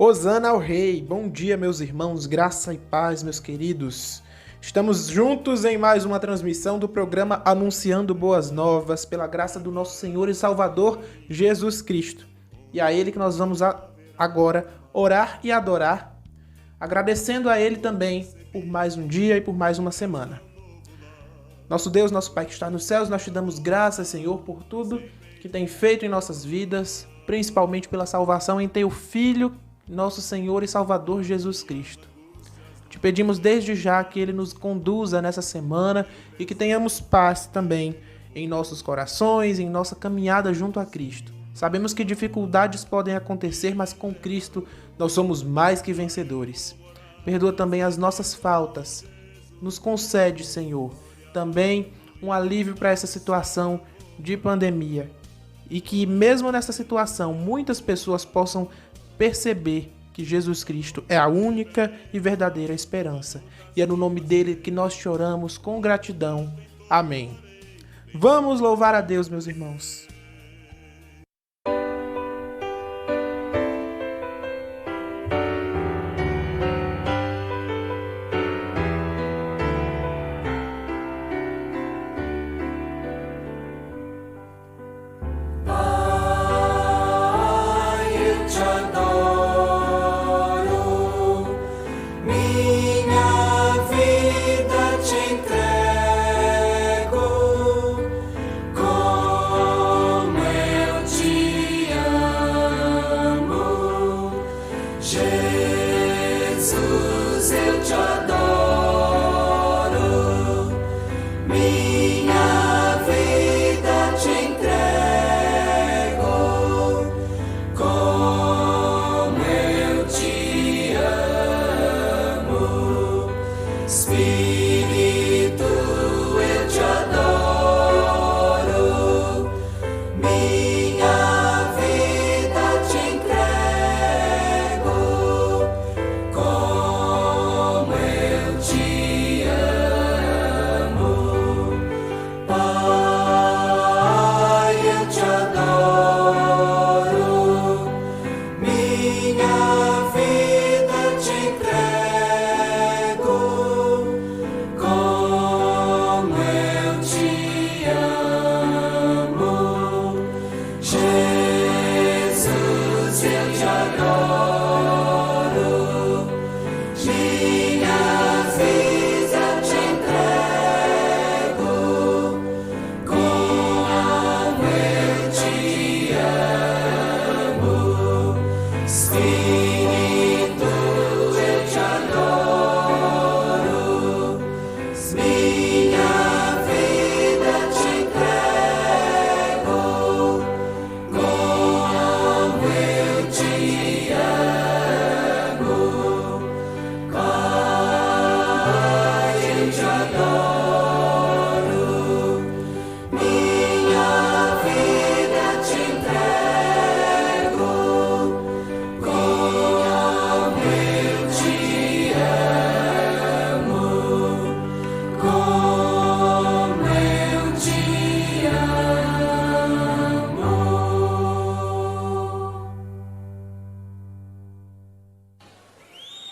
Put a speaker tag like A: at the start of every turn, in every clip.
A: Hosana ao Rei, bom dia meus irmãos, graça e paz meus queridos. Estamos juntos em mais uma transmissão do programa Anunciando Boas Novas, pela graça do nosso Senhor e Salvador Jesus Cristo. E a Ele que nós vamos agora orar e adorar, agradecendo a Ele também por mais um dia e por mais uma semana. Nosso Deus, nosso Pai que está nos céus, nós te damos graças, Senhor, por tudo que tem feito em nossas vidas, principalmente pela salvação em Teu Filho, nosso Senhor e Salvador Jesus Cristo. Te pedimos desde já que Ele nos conduza nessa semana e que tenhamos paz também em nossos corações, em nossa caminhada junto a Cristo. Sabemos que dificuldades podem acontecer, mas com Cristo nós somos mais que vencedores. Perdoa também as nossas faltas. Nos concede, Senhor, também um alívio para essa situação de pandemia. E que mesmo nessa situação, muitas pessoas possam perceber que Jesus Cristo é a única e verdadeira esperança. E é no nome dele que nós te oramos com gratidão. Amém. Vamos louvar a Deus, meus irmãos.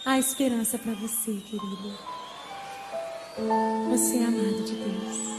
B: Há esperança para você, querido. Você é amado de Deus.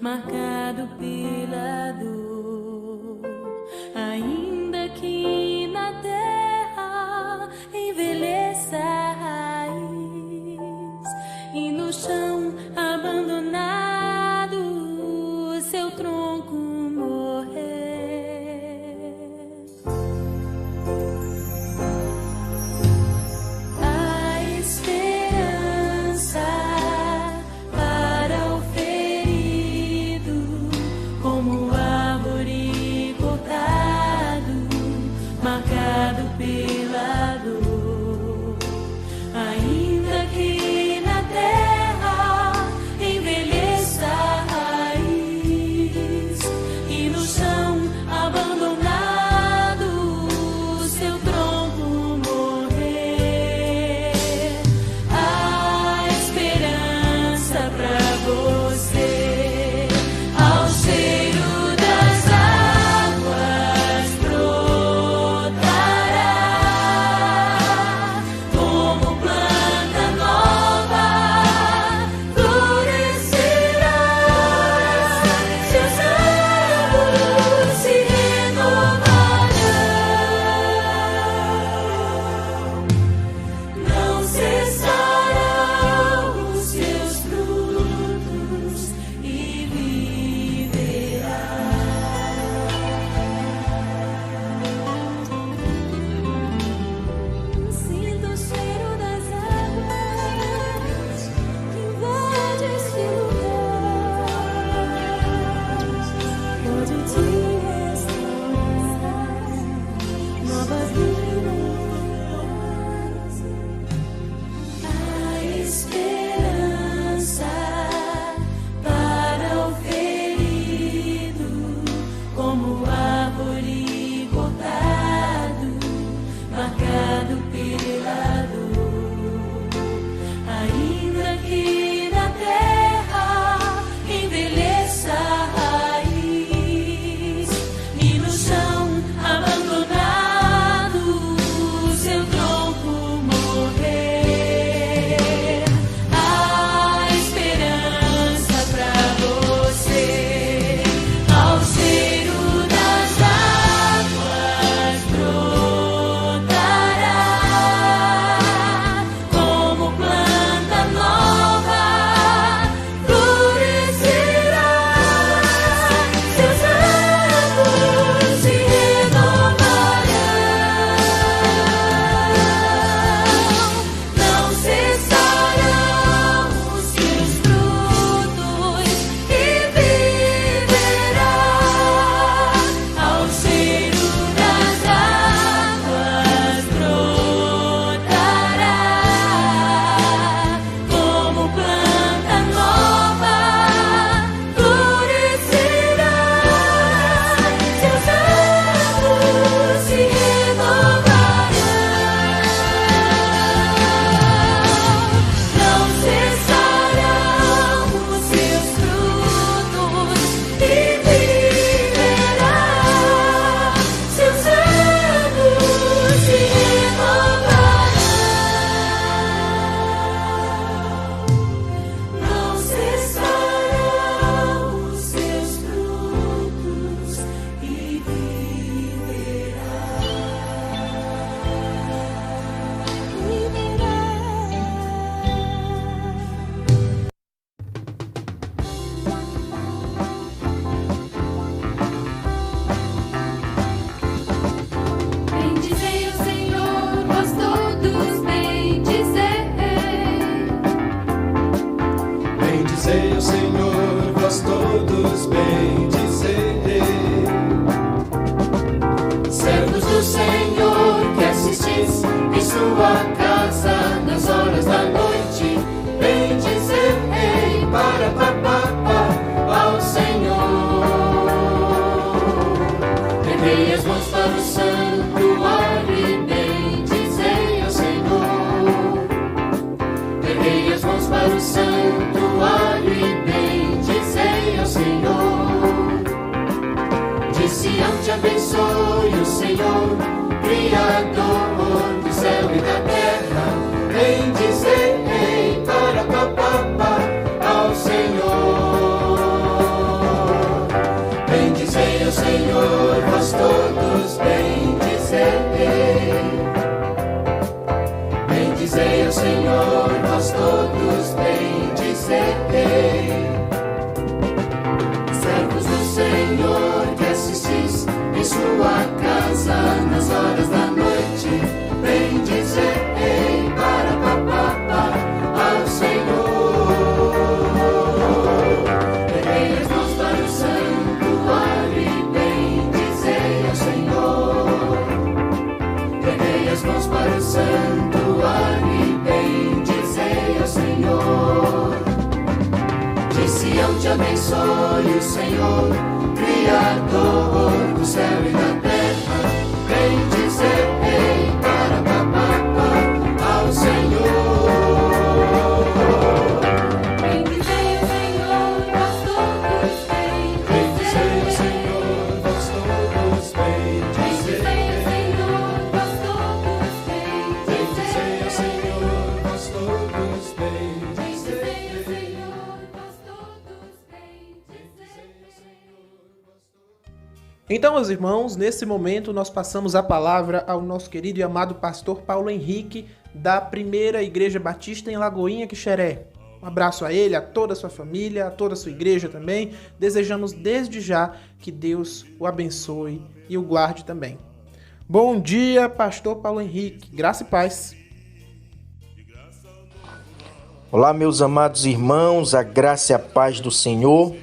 C: Marcado pela dor.
B: árvore cortado, marcado pela dor, ainda que na terra envelheça a raiz e no chão abandonado seu tronco morrer, há esperança pra você. Ao cheiro das águas brotará como planta nova, florescerá, seus ramos se renovarão, não cessarão os seus frutos e viverá. Ao cheiro das águas brotará como planta nova, florescerá, seus ramos se renovarão, não cessarão os seus frutos e viverá, seus ramos se renovarão, não cessarão os seus frutos e Bendizei o Senhor, vós todos, bendizei.
C: Bendizei o Senhor, vós todos, bendizei.
B: Servos do Senhor que assistis em sua casa nas horas da noite, bendizei para ao Senhor. Erguei as mãos para o santuário e bendizei ao Senhor. Erguei as mãos para o santuário e bendizei ao Senhor. De Sião te abençoe o Senhor, Criador do céu e da terra. Bendizei para ao Senhor. Bendizei ao Senhor, vós todos, bendizei. Bendizei ao Senhor, vós todos, bendizei. Servos do Senhor que assistis em sua casa nas horas da noite, bendizei para ao Senhor. Erguei as mãos para o santuário e bendizei ao Senhor. Erguei as mãos para o santuário e bendizei ao Senhor. De Sião te abençoe o Senhor, Criador do céu e da terra. Bendizei para ao Senhor. Bendizei o Senhor, vós todos,
C: Bendizei o
B: bendizei.
C: Senhor, vós todos,
B: Bendizei o
C: bendizei.
B: Senhor, vós todos,
C: Bendizei o
B: bendizei.
C: Senhor, vós todos,
B: Bendizei o
C: bendizei.
B: Senhor, vós todos, bendizei.
A: Então, meus irmãos, nesse momento nós passamos a palavra ao nosso querido e amado pastor Paulo Henrique, da Primeira Igreja Batista em Lagoinha, Quixeré. Um abraço a ele, a toda a sua família, a toda a sua igreja também. Desejamos desde já que Deus o abençoe e o guarde também. Bom dia, pastor Paulo Henrique. Graça e paz.
D: Olá, meus amados irmãos, a graça e a paz do Senhor.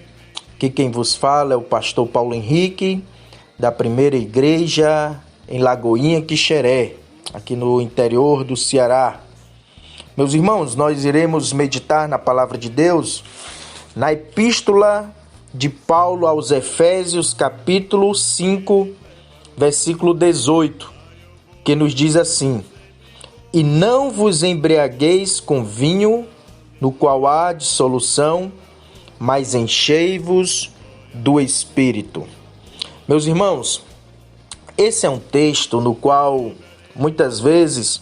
D: Aqui quem vos fala é o pastor Paulo Henrique, da Primeira Igreja em Lagoinha, Quixeré, aqui no interior do Ceará. Meus irmãos, nós iremos meditar na palavra de Deus, na Epístola de Paulo aos Efésios, capítulo 5, versículo 18, que nos diz assim: E não vos embriagueis com vinho, no qual há dissolução, mas enchei-vos do Espírito. Meus irmãos, esse é um texto no qual muitas vezes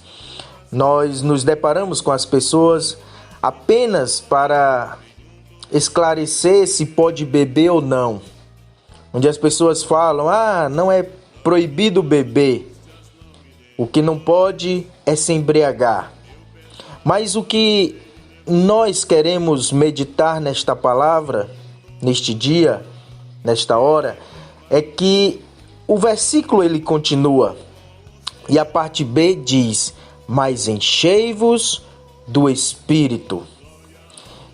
D: nós nos deparamos com as pessoas apenas para esclarecer se pode beber ou não. Onde as pessoas falam: não é proibido beber, o que não pode é se embriagar. Mas o que nós queremos meditar nesta palavra, neste dia, nesta hora, é que o versículo ele continua e a parte B diz: mas enchei-vos do Espírito.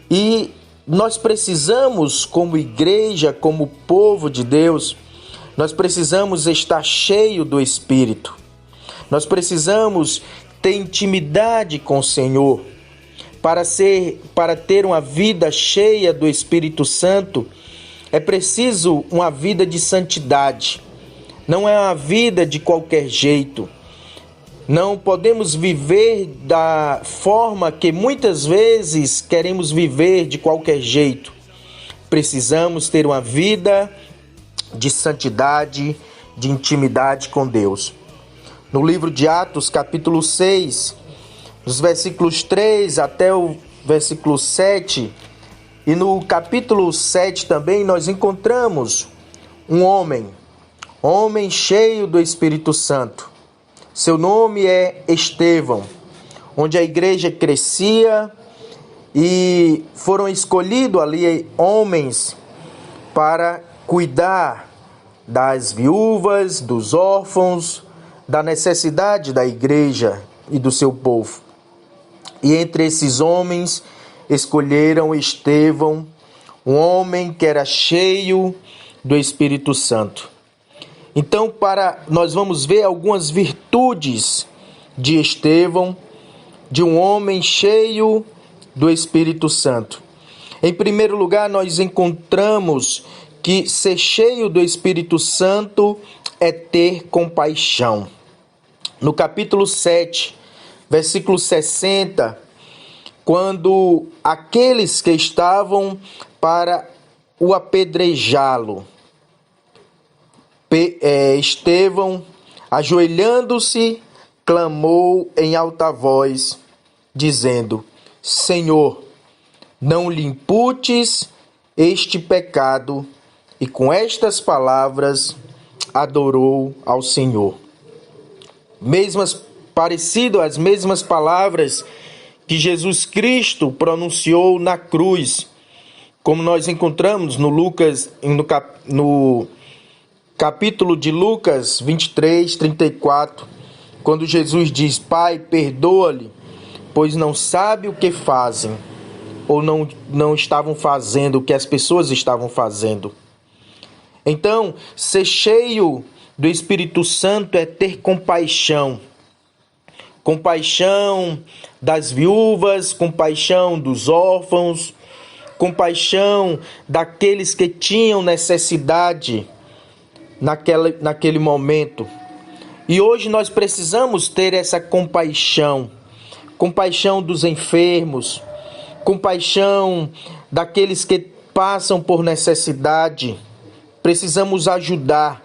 D: E nós precisamos, como igreja, como povo de Deus, nós precisamos estar cheio do Espírito. Nós precisamos ter intimidade com o Senhor. Para ter uma vida cheia do Espírito Santo, é preciso uma vida de santidade. Não é uma vida de qualquer jeito. Não podemos viver da forma que muitas vezes queremos viver de qualquer jeito. Precisamos ter uma vida de santidade, de intimidade com Deus. No livro de Atos, capítulo 6, dos versículos 3 até o versículo 7, e no capítulo 7 também nós encontramos um homem cheio do Espírito Santo. Seu nome é Estevão, onde a igreja crescia e foram escolhidos ali homens para cuidar das viúvas, dos órfãos, da necessidade da igreja e do seu povo. E entre esses homens escolheram Estevão, um homem que era cheio do Espírito Santo. Então, nós vamos ver algumas virtudes de Estevão, de um homem cheio do Espírito Santo. Em primeiro lugar, nós encontramos que ser cheio do Espírito Santo é ter compaixão. No capítulo 7, versículo 60, quando aqueles que estavam para o apedrejá-lo, Estevão, ajoelhando-se, clamou em alta voz, dizendo: Senhor, não lhe imputes este pecado. E com estas palavras adorou ao Senhor. Parecido às mesmas palavras que Jesus Cristo pronunciou na cruz, como nós encontramos no capítulo de Lucas 23, 34, quando Jesus diz: Pai, perdoa-lhe, pois não sabe o que fazem, ou não estavam fazendo o que as pessoas estavam fazendo. Então, ser cheio do Espírito Santo é ter compaixão. Compaixão das viúvas, compaixão dos órfãos, compaixão daqueles que tinham necessidade naquele momento. E hoje nós precisamos ter essa compaixão. Compaixão dos enfermos, compaixão daqueles que passam por necessidade. Precisamos ajudar.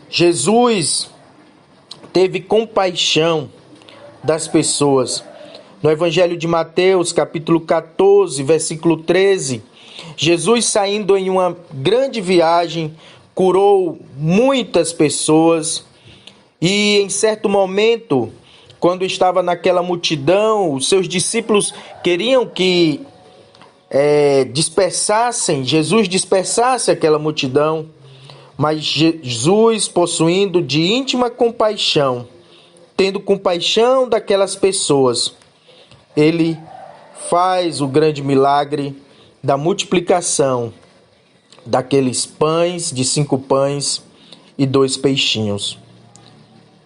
D: Jesus teve compaixão das pessoas. No Evangelho de Mateus, capítulo 14, versículo 13, Jesus, saindo em uma grande viagem, curou muitas pessoas e em certo momento, quando estava naquela multidão, os seus discípulos queriam que Jesus dispersasse aquela multidão, mas Jesus, possuindo de íntima compaixão, tendo compaixão daquelas pessoas, ele faz o grande milagre da multiplicação daqueles pães, de 5 pães e 2 peixinhos.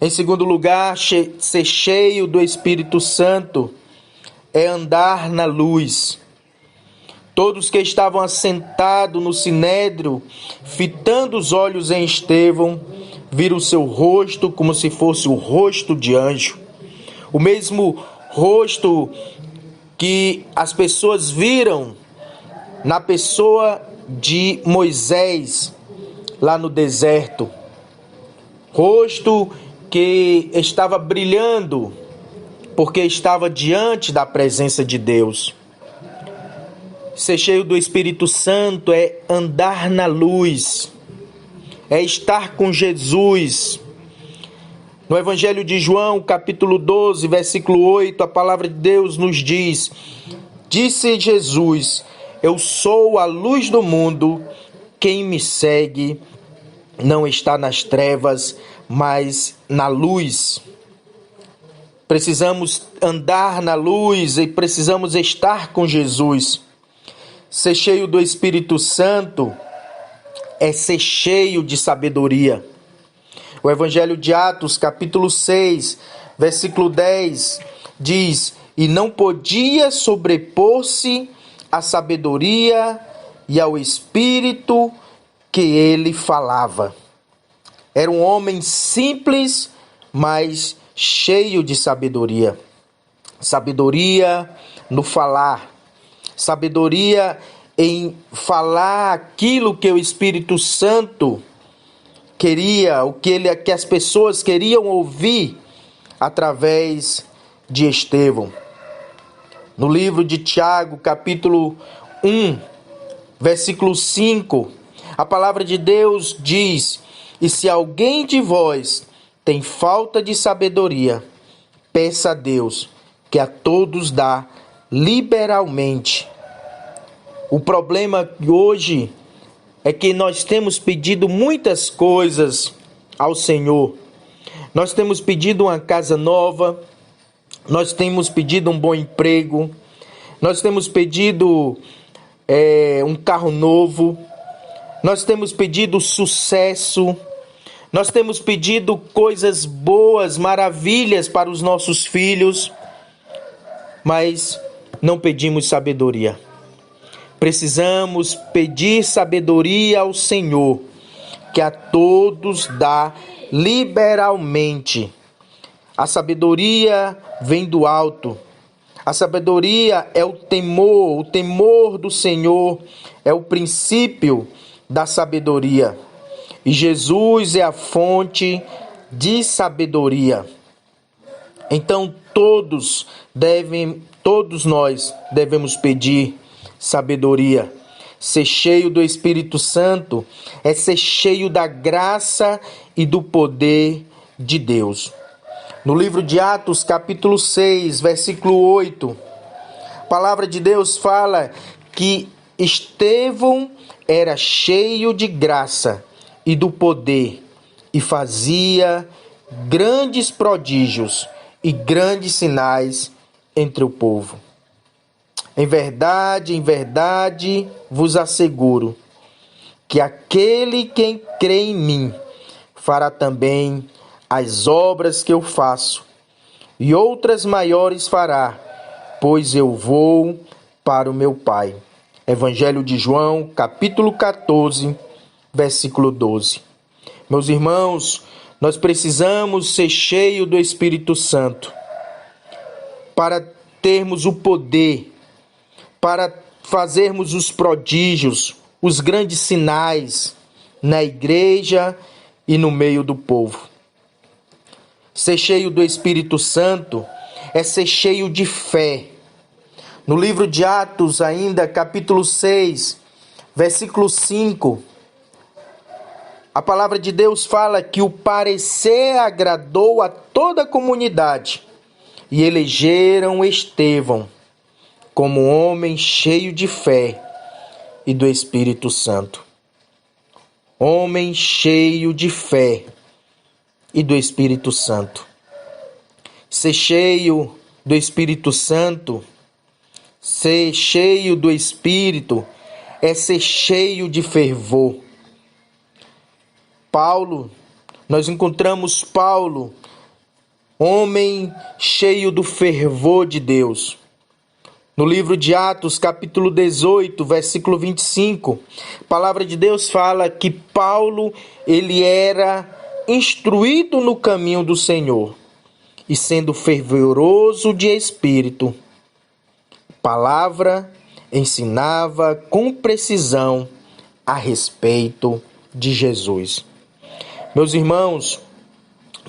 D: Em segundo lugar, ser cheio do Espírito Santo é andar na luz. Todos que estavam assentados no sinédrio, fitando os olhos em Estevão, viram o seu rosto como se fosse o rosto de anjo. O mesmo rosto que as pessoas viram na pessoa de Moisés, lá no deserto. Rosto que estava brilhando, porque estava diante da presença de Deus. Ser cheio do Espírito Santo é andar na luz, é estar com Jesus. No Evangelho de João, capítulo 12, versículo 8, a palavra de Deus nos diz: disse Jesus: eu sou a luz do mundo, quem me segue não está nas trevas, mas na luz. Precisamos andar na luz e precisamos estar com Jesus. Ser cheio do Espírito Santo é ser cheio de sabedoria. O Evangelho de Atos, capítulo 6, versículo 10, diz: e não podia sobrepor-se à sabedoria e ao Espírito que ele falava. Era um homem simples, mas cheio de sabedoria. Sabedoria no falar. Sabedoria em falar aquilo que o Espírito Santo queria, o que as pessoas queriam ouvir através de Estevão. No livro de Tiago, capítulo 1, versículo 5, a palavra de Deus diz: e se alguém de vós tem falta de sabedoria, peça a Deus, que a todos dá liberalmente. O problema hoje é que nós temos pedido muitas coisas ao Senhor. Nós temos pedido uma casa nova, nós temos pedido um bom emprego, nós temos pedido um carro novo, nós temos pedido sucesso, nós temos pedido coisas boas, maravilhas para os nossos filhos, mas não pedimos sabedoria. Precisamos pedir sabedoria ao Senhor, que a todos dá liberalmente. A sabedoria vem do alto. A sabedoria é o temor do Senhor é o princípio da sabedoria. E Jesus é a fonte de sabedoria. Então todos nós devemos pedir sabedoria. Ser cheio do Espírito Santo é ser cheio da graça e do poder de Deus. No livro de Atos, capítulo 6, versículo 8, a palavra de Deus fala que Estevão era cheio de graça e do poder e fazia grandes prodígios e grandes sinais entre o povo. Em verdade, vos asseguro que aquele que crê em mim fará também as obras que eu faço, e outras maiores fará, pois eu vou para o meu Pai. Evangelho de João, capítulo 14, versículo 12. Meus irmãos, nós precisamos ser cheios do Espírito Santo para termos o poder, para fazermos os prodígios, os grandes sinais na igreja e no meio do povo. Ser cheio do Espírito Santo é ser cheio de fé. No livro de Atos, ainda, capítulo 6, versículo 5, a palavra de Deus fala que o parecer agradou a toda a comunidade e elegeram Estevão como homem cheio de fé e do Espírito Santo. Homem cheio de fé e do Espírito Santo. Ser cheio do Espírito Santo, ser cheio do Espírito, é ser cheio de fervor. Nós encontramos Paulo, homem cheio do fervor de Deus. No livro de Atos, capítulo 18, versículo 25, a palavra de Deus fala que Paulo, ele era instruído no caminho do Senhor, e sendo fervoroso de espírito, palavra ensinava com precisão a respeito de Jesus. Meus irmãos,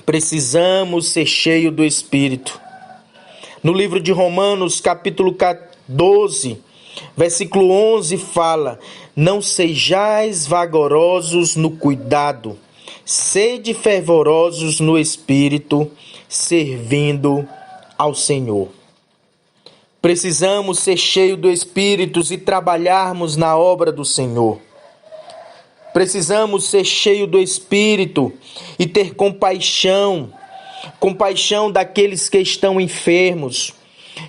D: precisamos ser cheios do Espírito. No livro de Romanos, capítulo 12, versículo 11, fala: não sejais vagarosos no cuidado, sede fervorosos no Espírito, servindo ao Senhor. Precisamos ser cheios do Espírito e trabalharmos na obra do Senhor. Precisamos ser cheios do Espírito e ter compaixão daqueles que estão enfermos,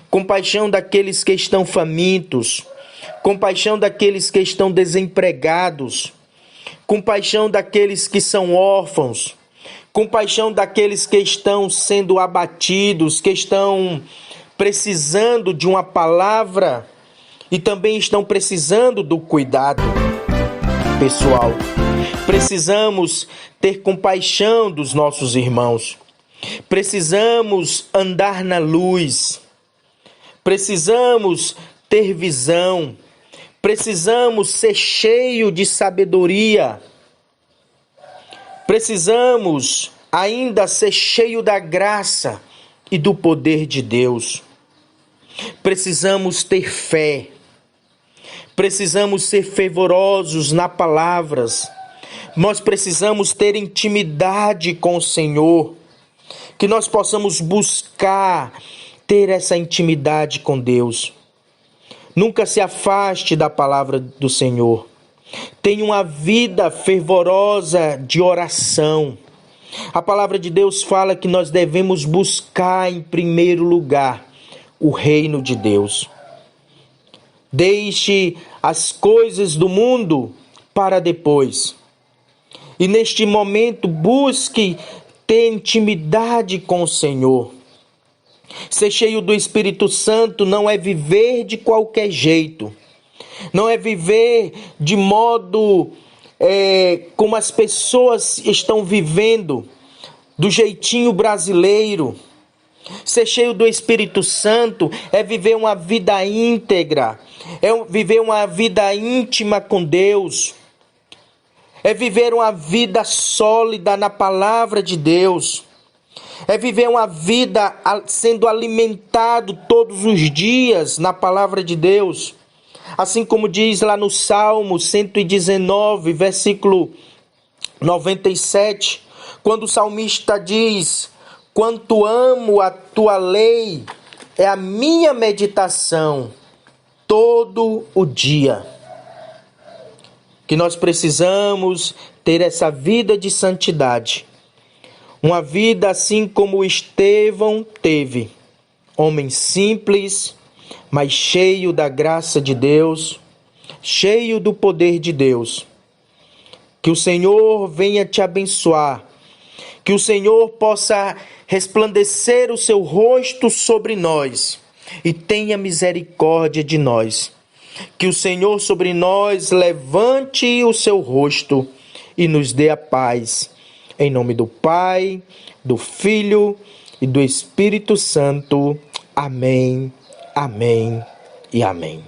D: compaixão daqueles que estão famintos, compaixão daqueles que estão desempregados, compaixão daqueles que são órfãos, compaixão daqueles que estão sendo abatidos, que estão precisando de uma palavra e também estão precisando do cuidado pessoal. Precisamos ter compaixão dos nossos irmãos. Precisamos andar na luz. Precisamos ter visão. Precisamos ser cheios de sabedoria. Precisamos ainda ser cheios da graça e do poder de Deus. Precisamos ter fé. Precisamos ser fervorosos nas palavras. Nós precisamos ter intimidade com o Senhor. Que nós possamos buscar ter essa intimidade com Deus. Nunca se afaste da palavra do Senhor. Tenha uma vida fervorosa de oração. A palavra de Deus fala que nós devemos buscar em primeiro lugar o reino de Deus. Deixe as coisas do mundo para depois. E neste momento busque ter intimidade com o Senhor. Ser cheio do Espírito Santo não é viver de qualquer jeito. Não é viver de modo como as pessoas estão vivendo, do jeitinho brasileiro. Ser cheio do Espírito Santo é viver uma vida íntegra, é viver uma vida íntima com Deus, é viver uma vida sólida na palavra de Deus, é viver uma vida sendo alimentado todos os dias na palavra de Deus. Assim como diz lá no Salmo 119, versículo 97, quando o salmista diz: quanto amo a tua lei, é a minha meditação todo o dia. Que nós precisamos ter essa vida de santidade. Uma vida assim como Estevão teve. Homem simples, mas cheio da graça de Deus, cheio do poder de Deus. Que o Senhor venha te abençoar. Que o Senhor possa resplandecer o seu rosto sobre nós e tenha misericórdia de nós. Que o Senhor sobre nós levante o seu rosto e nos dê a paz. Em nome do Pai, do Filho e do Espírito Santo. Amém, amém e amém.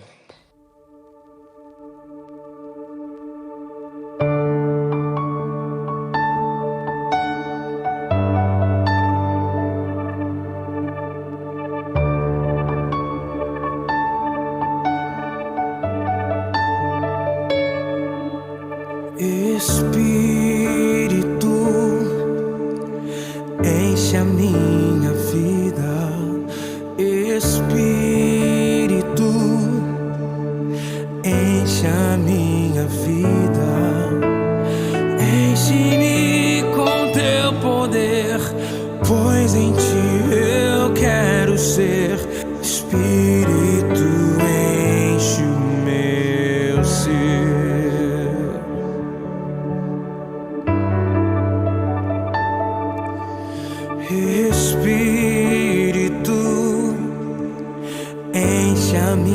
C: Espírito, enche a minha vida. Espírito, enche a minha vida. Enche-me com teu poder, pois em ti eu quero ser. Espírito, enche o meu ser. Espírito, enche a minha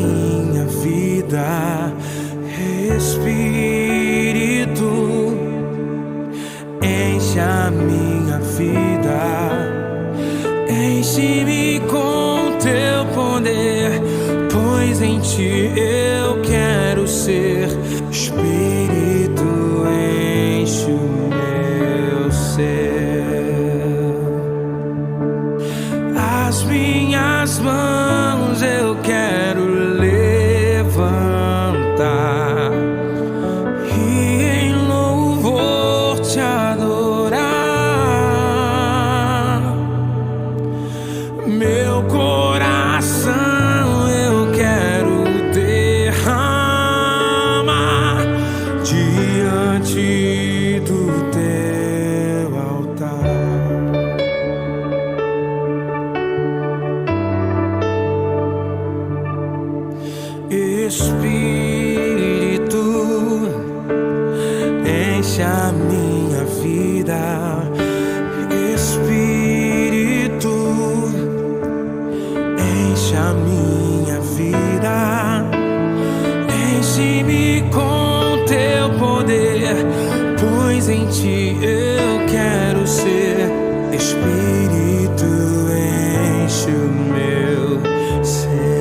C: minhas mãos eu quero levantar e em louvor te adorar. Meu coração eu quero derramar diante do teu altar. Espírito, enche a minha vida. Espírito, enche a minha vida. Enche-me com teu poder, pois em ti eu quero ser. Espírito, enche o meu ser.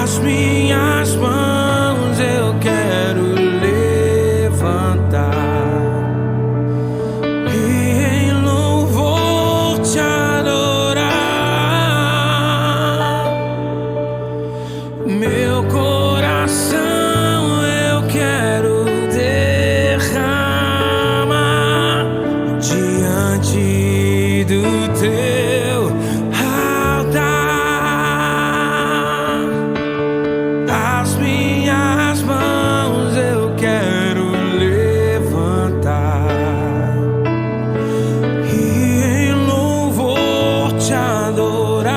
C: As minhas mãos eu quero levantar e em louvor te adorar. Meu coração eu quero derramar diante do teu altar. As minhas mãos eu quero levantar e em louvor te adorar.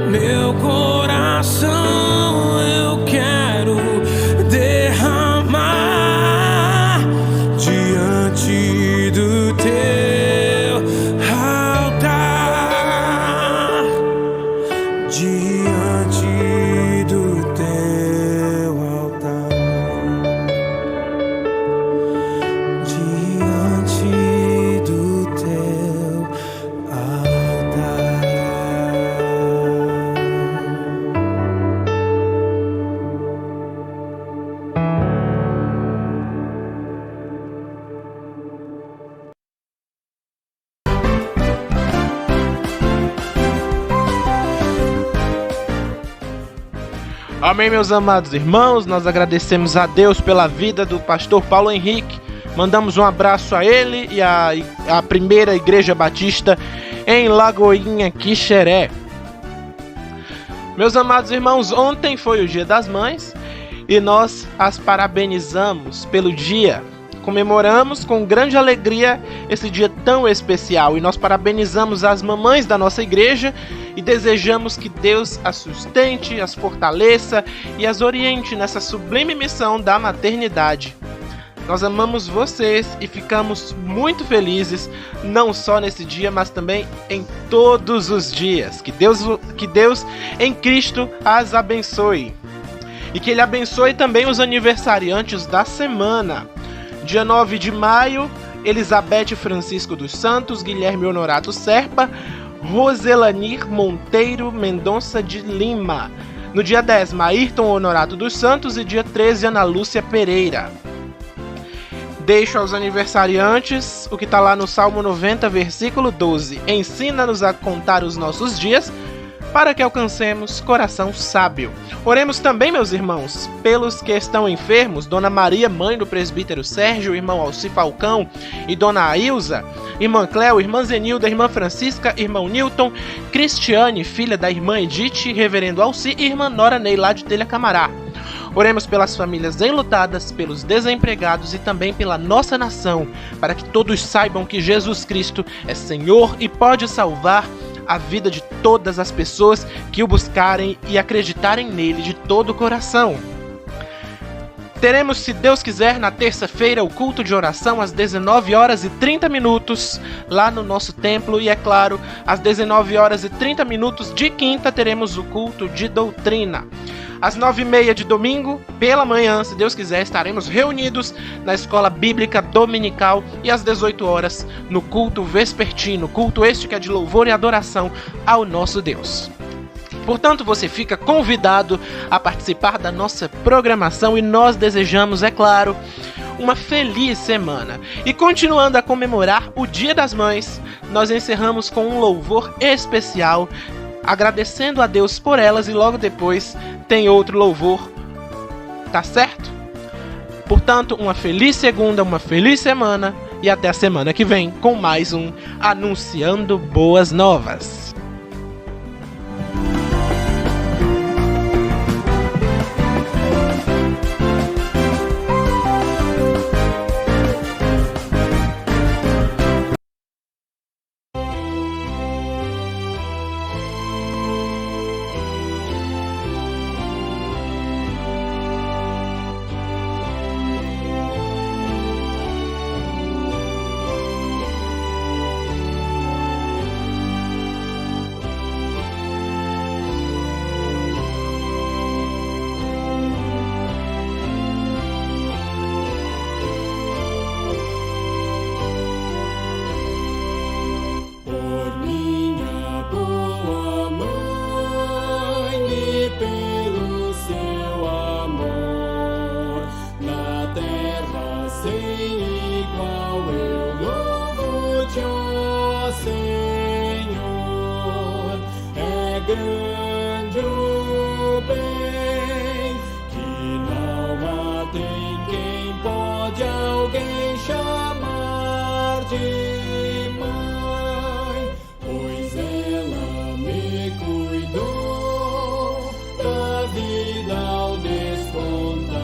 C: Meu coração eu quero derramar diante do teu altar. Diante do teu altar. Diante do teu altar.
A: Amém, meus amados irmãos, nós agradecemos a Deus pela vida do pastor Paulo Henrique, mandamos um abraço a ele e a primeira Igreja Batista em Lagoinha, Quixeré. Meus amados irmãos, ontem foi o Dia das Mães e nós as parabenizamos pelo dia. Comemoramos com grande alegria esse dia tão especial e nós parabenizamos as mamães da nossa igreja e desejamos que Deus as sustente, as fortaleça e as oriente nessa sublime missão da maternidade. Nós amamos vocês e ficamos muito felizes, não só nesse dia, mas também em todos os dias. Que Deus em Cristo as abençoe. E que Ele abençoe também os aniversariantes da semana. Dia 9 de maio, Elizabeth Francisco dos Santos, Guilherme Honorato Serpa, Roselanir Monteiro Mendonça de Lima. No dia 10, Maírton Honorato dos Santos e dia 13, Ana Lúcia Pereira. Deixo aos aniversariantes o que está lá no Salmo 90, versículo 12. Ensina-nos a contar os nossos dias, para que alcancemos coração sábio. Oremos também, meus irmãos, pelos que estão enfermos, Dona Maria, mãe do presbítero Sérgio, irmão Alci Falcão e Dona Ailza, irmã Cléo, irmã Zenilda, irmã Francisca, irmão Newton, Cristiane, filha da irmã Edith, reverendo Alci e irmã Nora Ney, lá de Telha Camará. Oremos pelas famílias enlutadas, pelos desempregados e também pela nossa nação, para que todos saibam que Jesus Cristo é Senhor e pode salvar a vida de todas as pessoas que o buscarem e acreditarem nele de todo o coração. Teremos, se Deus quiser, na terça-feira o culto de oração às 19h30 lá no nosso templo e, é claro, às 19h30 de quinta teremos o culto de doutrina. Às 9h30 de domingo, pela manhã, se Deus quiser, estaremos reunidos na Escola Bíblica Dominical e às 18h no culto vespertino, culto este que é de louvor e adoração ao nosso Deus. Portanto, você fica convidado a participar da nossa programação e nós desejamos, é claro, uma feliz semana. E continuando a comemorar o Dia das Mães, nós encerramos com um louvor especial, agradecendo a Deus por elas, e logo depois tem outro louvor, tá certo? Portanto, uma feliz segunda, uma feliz semana, e até a semana que vem com mais um Anunciando Boas Novas.
C: Grande o bem, que não tem quem pode alguém chamar de mãe, pois ela me cuidou da vida ao despontar,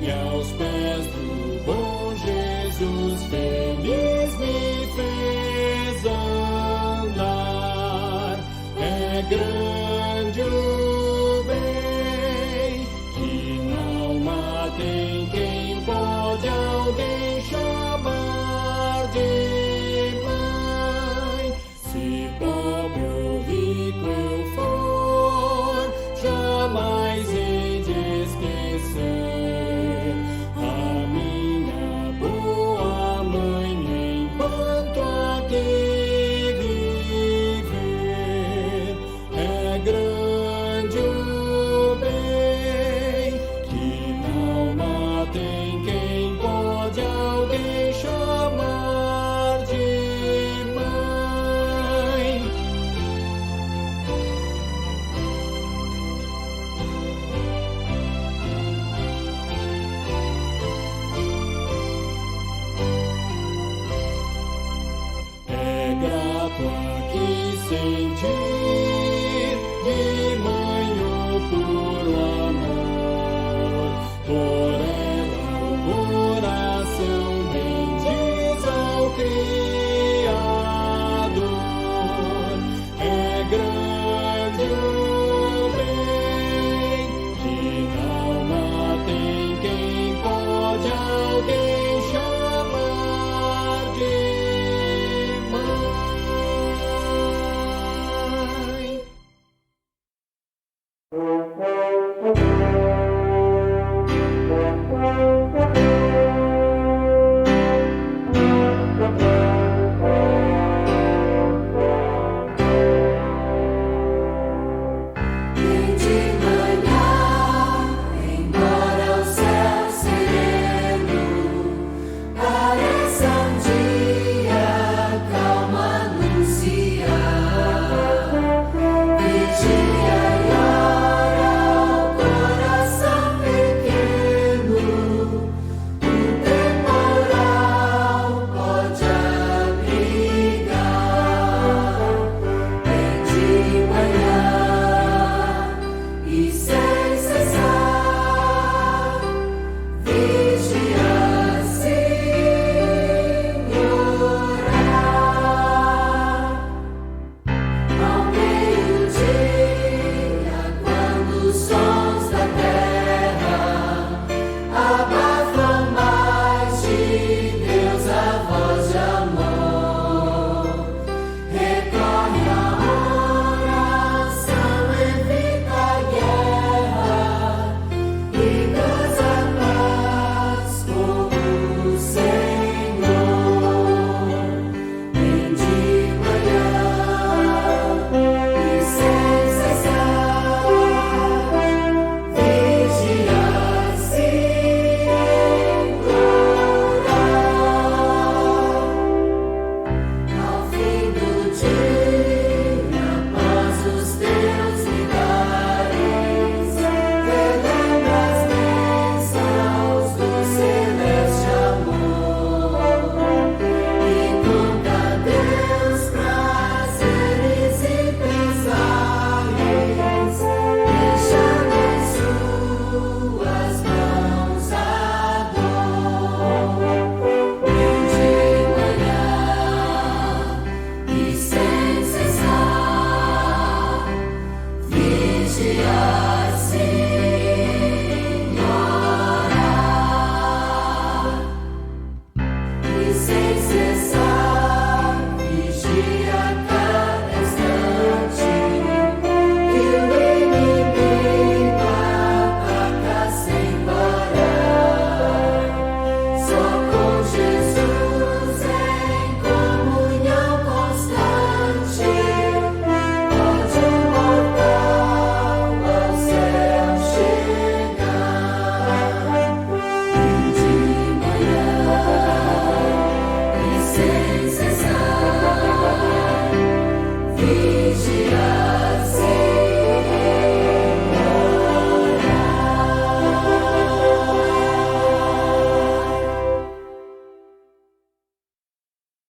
C: e aos pés do